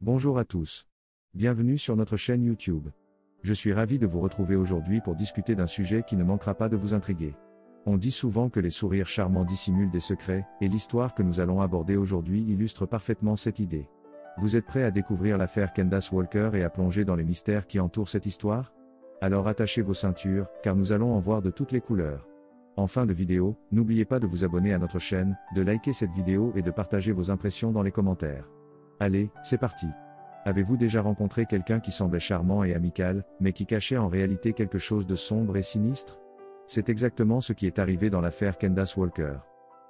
Bonjour à tous. Bienvenue sur notre chaîne YouTube. Je suis ravi de vous retrouver aujourd'hui pour discuter d'un sujet qui ne manquera pas de vous intriguer. On dit souvent que les sourires charmants dissimulent des secrets, et l'histoire que nous allons aborder aujourd'hui illustre parfaitement cette idée. Vous êtes prêts à découvrir l'affaire Candace Walker et à plonger dans les mystères qui entourent cette histoire? Alors attachez vos ceintures, car nous allons en voir de toutes les couleurs. En fin de vidéo, n'oubliez pas de vous abonner à notre chaîne, de liker cette vidéo et de partager vos impressions dans les commentaires. Allez, c'est parti. Avez-vous déjà rencontré quelqu'un qui semblait charmant et amical, mais qui cachait en réalité quelque chose de sombre et sinistre? C'est exactement ce qui est arrivé dans l'affaire Candace Walker.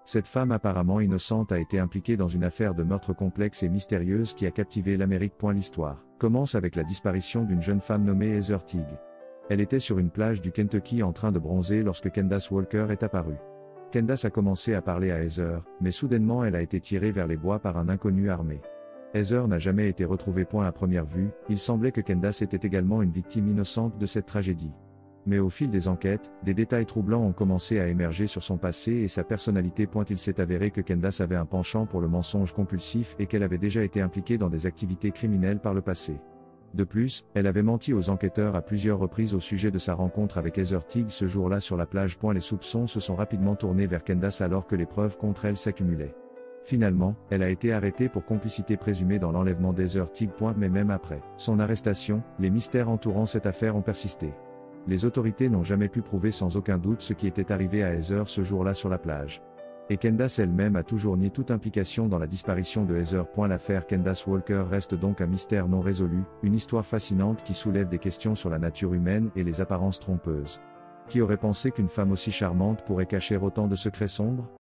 Cette femme apparemment innocente a été impliquée dans une affaire de meurtre complexe et mystérieuse qui a captivé l'Amérique. L'histoire commence avec la disparition d'une jeune femme nommée Heather Teague. Elle était sur une plage du Kentucky en train de bronzer lorsque Candace Walker est apparue. Candace a commencé à parler à Heather, mais soudainement elle a été tirée vers les bois par un inconnu armé. Heather n'a jamais été retrouvée. À première vue, il semblait que Candace était également une victime innocente de cette tragédie. Mais au fil des enquêtes, des détails troublants ont commencé à émerger sur son passé et sa personnalité. Il s'est avéré que Candace avait un penchant pour le mensonge compulsif et qu'elle avait déjà été impliquée dans des activités criminelles par le passé. De plus, elle avait menti aux enquêteurs à plusieurs reprises au sujet de sa rencontre avec Heather Teague ce jour-là sur la plage. Les soupçons se sont rapidement tournés vers Candace alors que les preuves contre elle s'accumulaient. Finalement, elle a été arrêtée pour complicité présumée dans l'enlèvement d'Heather Teague. Mais même après son arrestation, les mystères entourant cette affaire ont persisté. Les autorités n'ont jamais pu prouver sans aucun doute ce qui était arrivé à Heather ce jour-là sur la plage. Et Candace elle-même a toujours nié toute implication dans la disparition de Heather. L'affaire Candace Walker reste donc un mystère non résolu, une histoire fascinante qui soulève des questions sur la nature humaine et les apparences trompeuses. Qui aurait pensé qu'une femme aussi charmante pourrait cacher autant de secrets sombres?